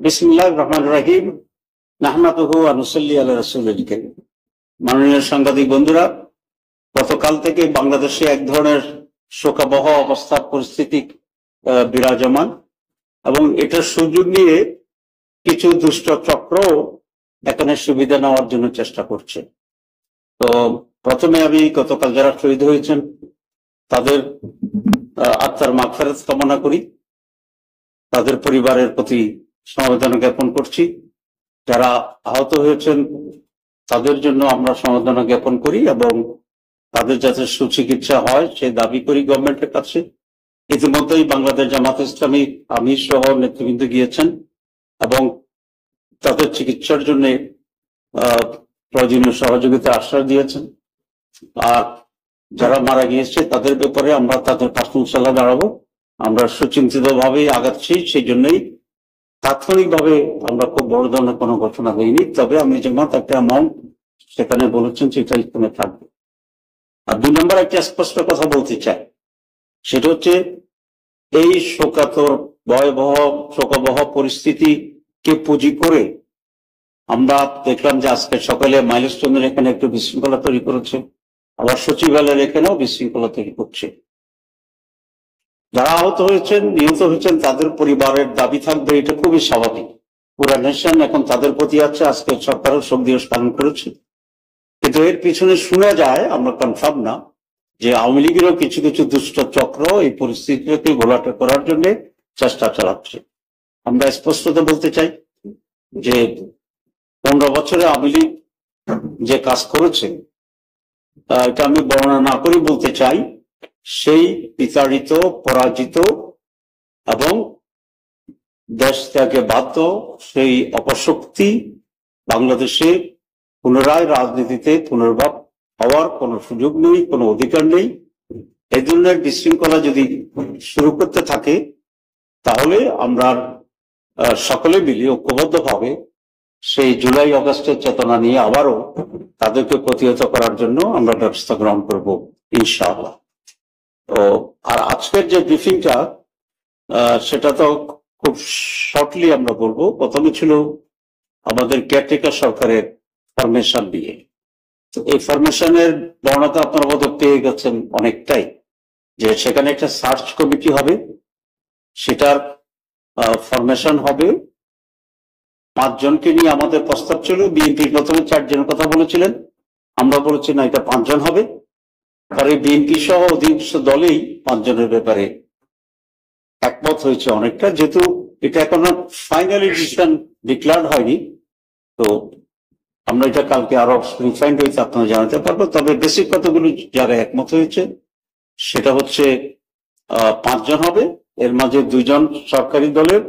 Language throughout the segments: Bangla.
বিসমিল্লাহির রহমানির রহিম। নাহমাদুহু ওয়া নুসাল্লি আলা রাসূলিল কারীম। মাননীয় সাংবাদিক বন্ধুরা, গতকাল থেকে বাংলাদেশে এক ধরনের শোকাবহ অবস্থার পরিস্থিতি বিরাজমান এবং এটার সুযোগ নিয়ে কিছু দুষ্ট চক্র এখানে সুবিধা নেওয়ার জন্য চেষ্টা করছে। তো প্রথমে আমি গতকাল যারা শহীদ হয়েছেন তাদের আত্মার মাগফিরাত কামনা করি, তাদের পরিবারের প্রতি সমবেদনা জ্ঞাপন করছি। যারা আহত হয়েছেন তাদের জন্য আমরা সমবেদনা জ্ঞাপন করি এবং তাদের যাতে সুচিকিৎসা হয় সে দাবি করি গভর্নমেন্টের কাছে। ইতিমধ্যেই বাংলাদেশ জামাত ইসলামী আমির সহ নেতৃবৃন্দ গিয়েছেন এবং তাদের চিকিৎসার জন্য প্রয়োজনীয় সহযোগিতা আশ্বাস দিয়েছেন। আর যারা মারা গিয়েছে তাদের ব্যাপারে আমরা তাদের পাশে ইনশাআল্লাহ দাঁড়াবো। আমরা সুচিন্তিত ভাবেই আগাচ্ছি, সেই জন্যই তাৎক্ষণিকভাবে আমরা খুব বড় ধরনের কোনো ঘোষণা দিইনি। তবে আমি জামাত একটা অ্যামাউন্ট সেখানে বলেছেন সেটা এখানে থাকবে। আর 2 নম্বর একটা স্পষ্ট কথা বলতে চাই, সেটা হচ্ছে এই শোকাতর ভয়াবহ শোকাবহ পরিস্থিতিকে পুঁজি করে আমরা দেখলাম যে আজকে সকালে মাইলস্টোনের এখানে একটু বিশৃঙ্খলা তৈরি করেছে, আবার সচিবালয়ের এখানেও বিশৃঙ্খলা তৈরি করছে। যারা আহত হয়েছেন নিহত হয়েছেন তাদের পরিবারের দাবি থাকবে, এটা খুবই স্বাভাবিক। পুরা নেশন এখন তাদের প্রতি আছে। আজকে সরকারও শোক দিবস পালন করেছে, কিন্তু এর পিছনে শোনা যায়, আমরা কনফার্ম না, যে আওয়ামী লীগেরও কিছু কিছু দুষ্ট চক্র এই পরিস্থিতিকে ঘোলাটে করার জন্য চেষ্টা চালাচ্ছে। আমরা স্পষ্টত বলতে চাই যে 15 বছরে আওয়ামী লীগ যে কাজ করেছে এটা আমি বর্ণনা না করে বলতে চাই, সেই বিতাড়িত, পরাজিত এবং দেশ ত্যাগে বাধ্য সেই অপশক্তি বাংলাদেশে পুনরায় রাজনীতিতে পুনর্ভাব হওয়ার কোনো সুযোগ নেই, কোনো অধিকার নেই। এই ধরনের বিশৃঙ্খলা যদি শুরু করতে থাকে তাহলে আমরা সকলে মিলে ঐক্যবদ্ধভাবে সেই জুলাই আগস্টের চেতনা নিয়ে আবারও তাদেরকে প্রতিহত করার জন্য আমরা ব্যবস্থা গ্রহণ করব ইনশাআল্লাহ। তো আর আজকের যে ব্রিফিংটা সেটা তো খুব শর্টলি আমরা বলবো। প্রথমে ছিল আমাদের কেয়ারটেকার সরকারের ফরমেশন নিয়ে। এই ফরমেশনের বর্ণতা আপনারা বোধহয় পেয়ে গেছেন অনেকটাই, যে সেখানে একটা সার্চ কমিটি হবে, সেটার ফরমেশন হবে 5 জনকে নিয়ে। আমাদের প্রস্তাব ছিল, বিএনপি প্রথমে 4 জনের কথা বলেছিলেন, আমরা বলেছি না এটা 5 জন হবে। পরে বিএনপি সহ অধিকাংশ দলেই 5 জনের ব্যাপারে একমত হয়েছে অনেকটা। যেহেতু এটা এখনো ফাইনালি ডিসিশন ডিক্লেয়ার হয়নি, তো আমরা এটা কালকে আরো রিফাইন্ড হয়েছে আপনারা জানাতে পারবো। তবে বেসিক কতগুলো জায়গায় একমত হয়েছে, সেটা হচ্ছে 5 জন হবে। এর মাঝে 2 জন সরকারি দলের,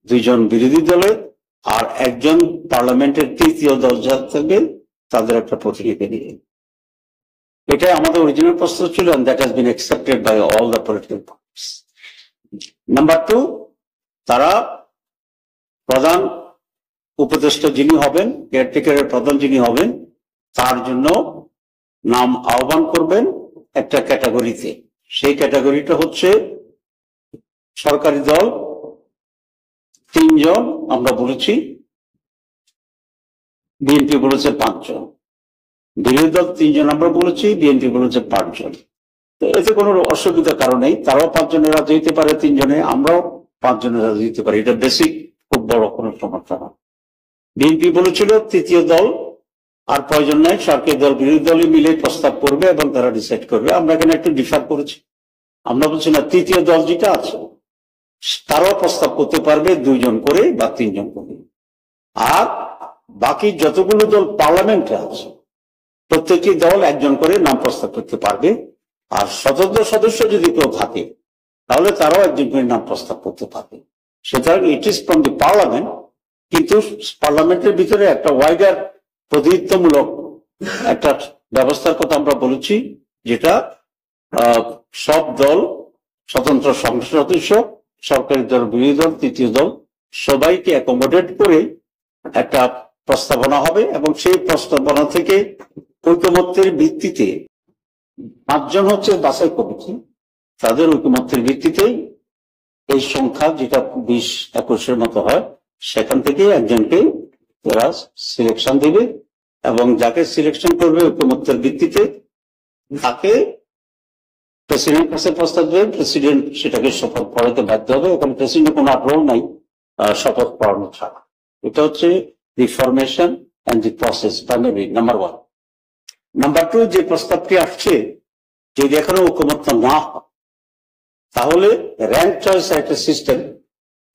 2 জন বিরোধী দলের, আর 1 জন পার্লামেন্টের তৃতীয় দল যারা থাকবে তাদের একটা প্রতিনিধি নিয়ে। এটাই আমাদের অরিজিনাল প্রস্তাব ছিল, and that has been accepted by all the political parties. Number 2, তারা প্রধান উপদেষ্টা যিনি হবেন, কেয়ারটেকারের প্রধান যিনি হবেন, তার জন্য নাম আহ্বান করবেন একটা ক্যাটাগরিতে। সেই ক্যাটাগরিটা হচ্ছে সরকারি দল 3 জন আমরা বলেছি, বিএনপি বলেছে 5 জন, বিরোধী দল 3 জন আমরা বলেছি, বিএনপি বলেছে 5 জন। তো এতে কোনো অসুবিধার কারণ নেই, তারাও 5 জনের রাজি হইতে পারে, 3 জনে, আমরাও 5 জনের রাজি হইতে পারি। এটা বেসিক, খুব বড় কোনো সমস্যা না। বিএনপি বলেছিল তৃতীয় দল আর প্রয়োজন নাই, সরকারি দল বিরোধী দলই মিলে প্রস্তাব করবে এবং তারা ডিসাইড করবে। আমরা এখানে একটু ডিফার করেছি, আমরা বলছি না, তৃতীয় দল যেটা আছে তারাও প্রস্তাব করতে পারবে 2 জন করে বা 3 জন করে। আর বাকি যতগুলো দল পার্লামেন্টে আছে প্রত্যেকটি দল 1 জন করে নাম প্রস্তাব করতে পারবে। আর স্বতন্ত্র সদস্য যদি কেউ থাকে তাহলে তারাও 1 জন করে নাম প্রস্তাব করতে পারবে। সুতরাং it is from the parliament, কিন্তু পার্লামেন্টের ভিতরে একটা ওয়াইডার প্রতিনিধিত্বমূলক একটা ব্যবস্থার কথা আমরা বলেছি, যেটা সব দল, স্বতন্ত্র সংসদ সদস্য, সরকারি দল, বিরোধী দল, তৃতীয় দল সবাইকে অ্যাকোমোডেট করে একটা প্রস্তাবনা হবে এবং সেই প্রস্তাবনা থেকে ঐকমত্যের ভিত্তিতে 5 জন হচ্ছে বাছাই কমিটি, তাদের ঐকমত্যের ভিত্তিতেই এই সংখ্যা যেটা 20-21-এর মতো হয়, সেখান থেকে একজনকে তারা সিলেকশন দেবে এবং যাকে সিলেকশন করবে ঐকমত্যের ভিত্তিতে তাকে প্রেসিডেন্টের কাছে প্রস্তাব দেবে, প্রেসিডেন্ট সেটাকে শপথ পড়াতে বাধ্য হবে। এখন প্রেসিডেন্টের কোনো আগ্রহ নাই শপথ পড়ানো ছাড়া। এটা হচ্ছে the formation and the process, primary number 1। Number 2, যে প্রস্তাবটি আসছে যদি এখনো ঐকমত্য না হয় তাহলে র্যাঙ্ক চয়েস একটা সিস্টেম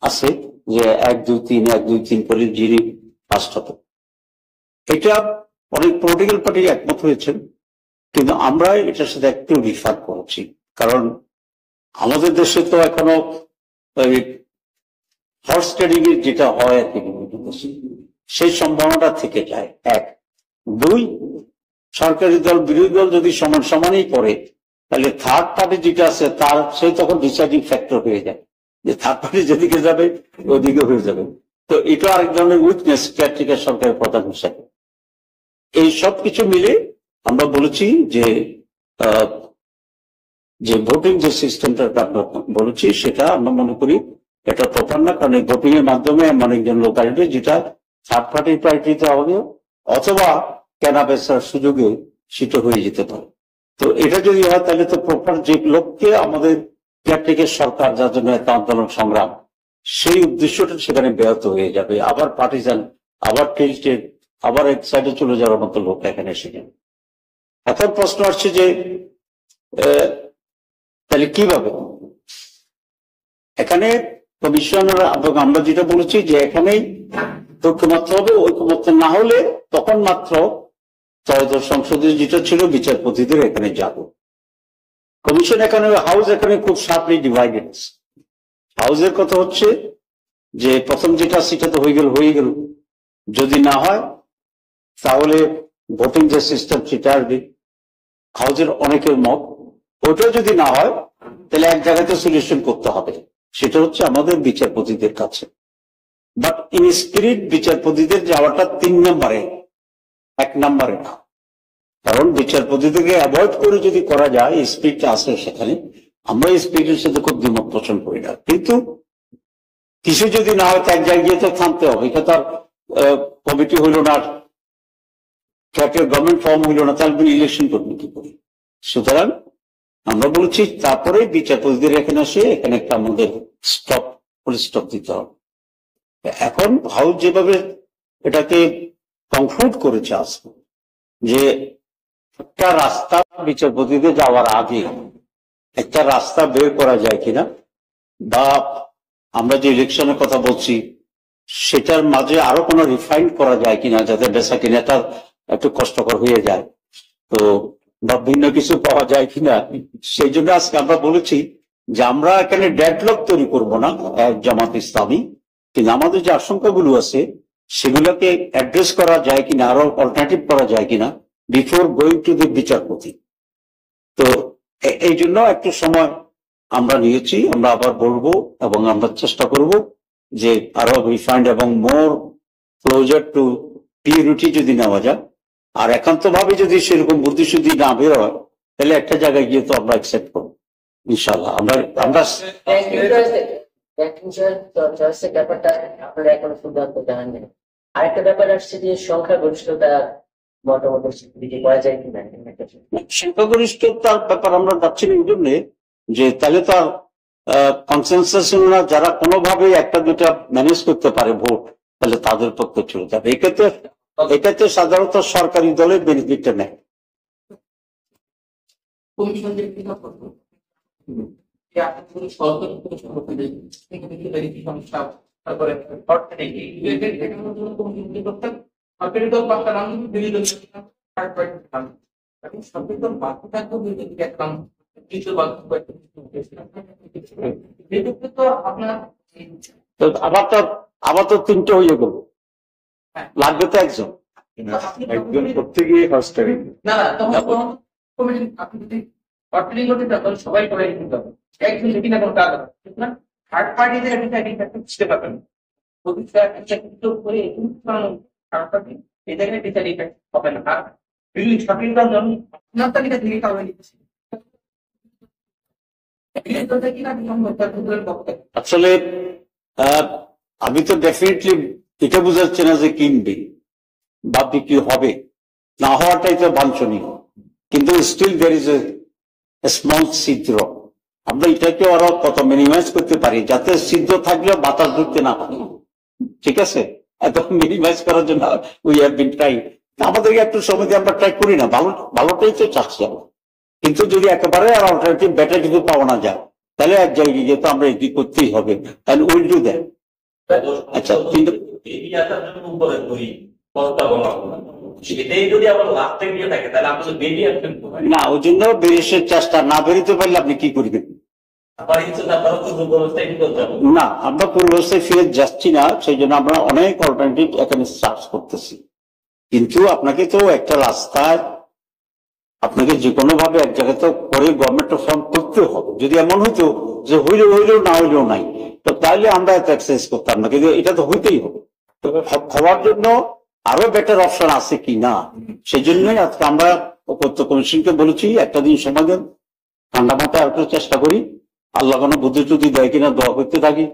আছে, যে 1, 2, 3 1, 2, 3 করে যিনি ফার্স্ট হবে। এটা অনেক পলিটিক্যাল পার্টি একমত হয়েছেন, কিন্তু আমরা এটার সাথে একটু রিফার করেছি, কারণ আমাদের দেশে তো এখনো হর্স ট্রেডিং এর যেটা হয় আর কি সেই সম্ভাবনাটা থেকে যায়। 1, 2, সরকারি দল বিরোধী দল যদি সমান সমানই করে তাহলে থার্ড পার্টি যেটা আছে তার সে তখন ডিসাইডিং ফ্যাক্টর হয়ে যায়, যে থার্ড পার্টি যেদিকে যাবে ওদিকে হয়ে যাবে। তো এটা আরেক ধরনের উইকনেস কেয়ারটেকার সরকারের প্রধান হিসাবে। এই সব কিছু মিলে আমরা বলেছি যে ভোটিং যে সিস্টেমটা আমরা বলেছি সেটা আমরা মনে করি এটা প্রপার না, কারণ এই ভোটিং এর মাধ্যমে অনেকজন লোক আসবে যেটা থার্ড পার্টির প্রায়োরিটিতে হবে অথবা কেনা বেচার সুযোগে সেটা হয়ে যেতে পারে। তো এটা যদি হয় তাহলে তো প্রপার যে লোককে আমাদের কেয়ারটেকার সরকার যার জন্য এত আন্দোলন সংগ্রাম, সেই উদ্দেশ্যটা সেখানে ব্যাহত হয়ে যাবে। আবার পার্টিজান, আবার টিল্টেড, আবার এক সাইডে চলে যাওয়ার মতো লোক এখানে এসে যাবে। এখন প্রশ্ন আসছে যে তাহলে কিভাবে এখানে কমিশনার, আমরা যেটা বলেছি যে এখানেই ঐকমত্য হবে, ঐকমত্য না হলে তখন মাত্র ত্রয়োদশ সংসদে যেটা ছিল বিচারপতিদের এখানে যাবে। কমিশন এখানে হাউস এখানে খুব শার্পলি ডিভাইডেড। হাউসের কথা হচ্ছে যে প্রথম যেটা সেটা তো হয়ে গেল, যদি না হয় তাহলে ভোটিং যে সিস্টেম সেটা আসবে। হাউসের অনেকের মত ওটা যদি না হয় তাহলে এক জায়গাতে সলিউশন করতে হবে, সেটা হচ্ছে আমাদের বিচারপতিদের কাছে। বাট ইন স্পিরিট বিচারপতিদের যাওয়াটা 3 নম্বরে, 1 নম্বরে না, কারণ বিচারপতিদেরকে অ্যাভয়েড করে যদি করা যায়, স্পিরিটটা আছে সেখানে, আমরা স্পিরিটের সাথে খুব দ্বিমত পোষণ করি না। কিন্তু কিছু যদি না হয় এক জায়গায় তো থামতে হবে। এটা তার কমিটি হইল না, গভর্নমেন্ট ফর্ম হইল না, তাহলে ইলেকশন করবে কি করে? সুতরাং আমরা বলছি তারপরে বিচারপতিদের এখানে আসে, এখানে একটা আমাদের স্টপ দিতে হবে। এখন হাউস যেভাবে এটাকে কনক্লুড করেছে আজকে, যে একটা রাস্তা বিচারপতিদের যাওয়ার আগে একটা রাস্তা বের করা যায় কিনা, বা আমরা যে ইলেকশনের কথা বলছি সেটার মাঝে আরো কোনো রিফাইন করা যায় কিনা, যাতে বেচা কিনাটা একটু কষ্টকর হয়ে যায়, তো বা ভিন্ন কিছু পাওয়া যায় কিনা। সেই জন্য আজকে আমরা বলেছি যে আমরা এখানে ডেডলক তৈরি করব না জামাত ইসলামী, কিন্তু আমাদের যে আশঙ্কাগুলো আছে সেগুলোকে অ্যাড্রেস করা যায় কিনা, আরো অল্টারনেটিভ করা যায় কিনা বিফোর গোয়িং টু দি বিচারপতি। তো এই জন্য একটু সময় আমরা নিয়েছি, আমরা আবার বলবো এবং আমরা চেষ্টা করব যে আরো রিফাইন্ড এবং মোর ক্লোজার টু পিউরিটি যদি নেওয়া যায়। আর একান্ত ভাবে যদি সেরকম বুদ্ধিশুদ্ধি না বের হয় তাহলে একটা জায়গায় গিয়ে তো আমরা অ্যাকসেপ্ট করবো ইনশাল্লাহ। আমরা ব্যাপারটা আপনারা এখনো সিদ্ধান্ত জানান না। আরেকটা ব্যাপার আসছে যে সংখ্যাগরিষ্ঠতা মোটামুটি করা যায় কিনা। সংখ্যাগরিষ্ঠতার ব্যাপার আমরা যাচ্ছি না এই জন্যে যে তাহলে তো কনসেনসাস না, যারা কোনোভাবে একটা দুটা ম্যানেজ করতে পারে ভোট, তাহলে তাদের পক্ষে চলে যাবে। এটাতে সাধারণত সরকারি দলের বেনিফিটটা নেয়। আবার তো 3টে হয়ে গেল, লাগবে তো একজন করতে গিয়ে সবাই করে একজন যদি না কোনো কাজ হবে না, থার্ড পার্টিদের বুঝতে পারবেন এই জায়গায় ডিসাইড হবে না। আর সঠিক আপনার তালিকা থেকে কারণে আসলে আমি তো ডেফিনেটলি এটা বোঝাচ্ছি না যে কিনবে বা বিক্রি হবে, না হওয়াটাই তো বাঞ্ছনীয়, কিন্তু still there is a small ছিদ্র। আমরা এটাকে আরো কত মিনিমাইজ করতে পারি যাতে ছিদ্র থাকলেও বাতাস ঢুকতে না পারে, ঠিক আছে? এত মিনিমাইজ করার জন্য উই হ্যাভ বিন ট্রাই। আমাদেরকে একটু সময় দিয়ে আমরা ট্রাই করি না, ভালোটাই তো চাচ্ছি আমরা। কিন্তু যদি একেবারে আর অল্টারনেটিভ বেটার কিছু পাওয়া না যায়, তাহলে এক জায়গায় গিয়ে তো আমরা এগ্রি করতেই হবে, তাহলে উইল ডু দ্যাট। আচ্ছা, কিন্তু না, ওই জন্য বেরিয়ে চেষ্টা না বেরোতে পারলে আপনি কি করবেন? না, আমরা পূর্বাবস্থায় ফিরে যাচ্ছি না, সেই জন্য আমরা অনেক অল্টারনেটিভ এখানে সার্চ করতেছি। কিন্তু আপনাকে তো একটা রাস্তায় আপনাকে যে কোনো ভাবে এক জায়গায় তো করে গভর্নমেন্ট ফর্ম করতে হবে। যদি এমন হইতো যে হইলেও না হইলেও নাই, তো তাহলে আমরা এত এক্সারসাইজ করতাম না, কিন্তু এটা তো হইতেই হবে। হওয়ার জন্য আরো বেটার অপশন আছে কি না, সেই জন্যই আজকে আমরা উপত্য কমিশনকে বলেছি একটা দিন সময় দেন, ঠান্ডা মাথায় আর একটু চেষ্টা করি, আল্লাহ কোনো বুদ্ধি টুদ্ধি দেয় কিনা দোয়া করতে থাকি,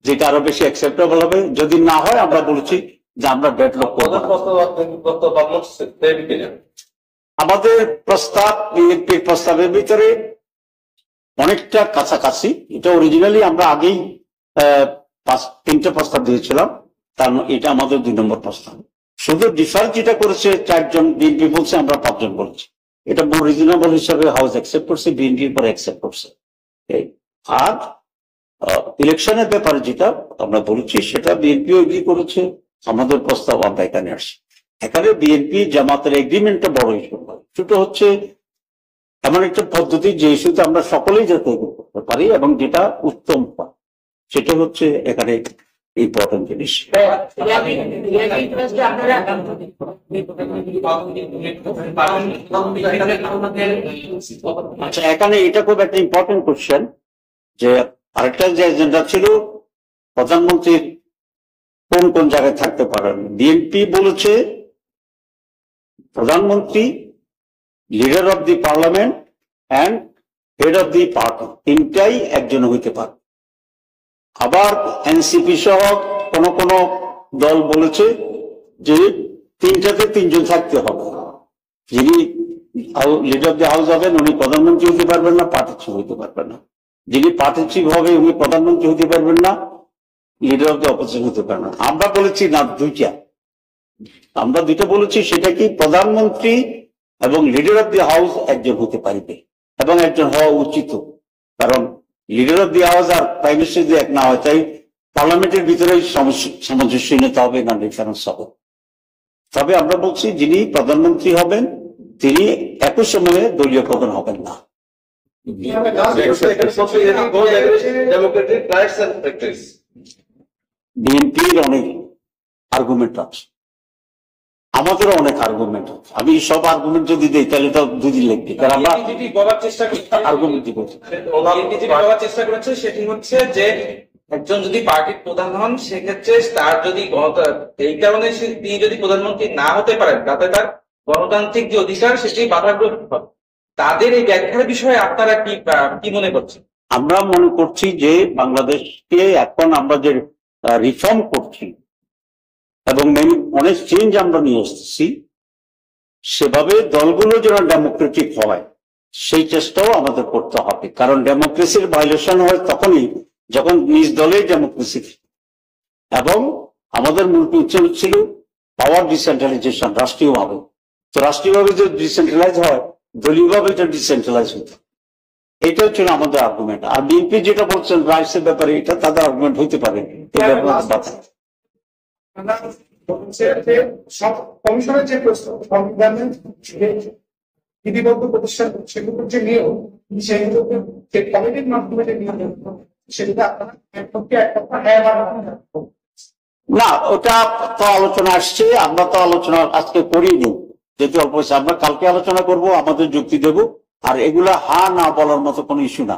যেটা আরো বেশি অ্যাকসেপ্টেবল হবে। যদি না হয় আমরা বলেছি যে আমরা ডেডলক করবো। আমাদের প্রস্তাব বিএনপির প্রস্তাবের ভিতরে অনেকটা কাছাকাছি। এটা অরিজিনালি আমরা আগেই 3টে প্রস্তাব দিয়েছিলাম, কারণ এটা আমাদের 2 নম্বর প্রস্তাব। শুধু ডিফার যেটা করেছে 4 জন, বিএনপি বলছে, আমরা 5 জন বলছি। এটা মোর রিজনেবল হিসাবে হাউস অ্যাকসেপ্ট করছে, বিএনপির পরে অ্যাকসেপ্ট করছে। আর ইলেকশনের ব্যাপারে যেটা আমরা বলেছি সেটা বিএনপিও এগ্রি করেছে, আমাদের প্রস্তাব আমরা এখানে আসছি। এখানে বিএনপি জামাতের এগ্রিমেন্টটা বড় ইস্যু, ছোট হচ্ছে এমন একটা পদ্ধতি যে ইস্যুতে আমরা সকলেই যাতে এগ্রি করতে পারি এবং যেটা উত্তম হয়, সেটা হচ্ছে এখানে ইম্পর্টেন্ট জিনিস। আচ্ছা, এখানে এটা খুব একটা ইম্পর্টেন্ট কোশ্চেন যে আরেকটা যে এজেন্ডা ছিল প্রধানমন্ত্রীর কোন কোন জায়গায় থাকতে পারেন। বিএনপি বলেছে প্রধানমন্ত্রী, leader of the parliament and head of the party, 3টাই একজন হইতে পারে। আবার এনসিপি সহ কোন কোন দল বলেছে যে 3টাতে 3 জন থাকতে হবে। যিনি লিডার অব দি হাউস হবেন উনি প্রধানমন্ত্রী হতে পারবেন না, পার্টি চিফ হতে পারবেন না। যিনি পার্টি চিফ হবে উনি প্রধানমন্ত্রী হতে পারবেন না, লিডার অব দি অপোজিশন হতে পারবেন না। আমরা বলেছি না, 2টা। আমরা 2টা বলেছি, সেটা কি প্রধানমন্ত্রী এবং লিডার অব দি হাউস একজন হতে পারবে এবং একজন হওয়া উচিত, কারণ লিডার অব দি হাউস আর প্রাইম মিনিস্টার যদি এক না হয়, তাই পার্লামেন্টের ভিতরে সামঞ্জস্যহীনতা হবে, না ডিফারেন্স হবে। তবে আমরা বলছি যিনি প্রধানমন্ত্রী হবেন তিনি একই সময়ে দলীয় প্রধান হবেন না। বিএনপির অনেক আর্গুমেন্ট আছে, আমাদেরও অনেক আর্গুমেন্ট আছে। আমি সব আর্গুমেন্ট যদি দিই তাহলে তো 2 দিন লাগবে, কারণ আমরা বলার চেষ্টা আর্গুমেন্ট দিব। বলার চেষ্টা করেছে সেটি হচ্ছে যে একজন যদি পার্টির প্রধান হন সেক্ষেত্রে তার যদি এই কারণে তিনি যদি প্রধানমন্ত্রী না হতে পারেন তাতে তার গণতান্ত্রিক যে অধিকার সেটি বাধাগ্রস্ত হবে। তাদের এই ব্যাখ্যার বিষয়ে আপনারা কি মনে করছেন? আমরা মনে করছি যে বাংলাদেশকে এখন আমরা যে রিফর্ম করছি এবং অনেক চেঞ্জ আমরা নিয়ে আসতেছি, সেভাবে দলগুলো যেন ডেমোক্রেটিক হয় সেই চেষ্টাও আমাদের করতে হবে। কারণ ডেমোক্রেসির ভায়োলেশন হয় তখনই যখন নিজ দলেই ডেমোক্রেসি, এবং আমাদের মূল উদ্দেশ্য ছিল পাওয়ার ডিসেন্ট্রালাইজেশন রাষ্ট্রীয়ভাবে। তো রাষ্ট্রীয়ভাবে যদি ডিসেন্ট্রালাইজ হয়, দলীয়ভাবে এটা ডিসেন্ট্রালাইজ হতো। এটা হচ্ছে আমাদের আর্গুমেন্ট। আর বিএনপি যেটা বলছেন রাইটস এর ব্যাপারে, এটা তাদের আর্গুমেন্ট হইতে পারে। সব কমিশনের যে প্রস্তাব সংবিধানের বিধিবদ্ধ প্রতিষ্ঠান সেগুলোর যে নিয়ম, সেগুলোকে যে কমিটির মাধ্যমে যে নিয়ম, সেগুলো আপনারা না, ওটা তো আলোচনা আসছে, আমরা তো আলোচনা আজকে করিনি, যেহেতু অল্প, আমরা কালকে আলোচনা করব, আমাদের যুক্তি দেব। আর এগুলা হা না বলার মতো কোনো ইস্যু না।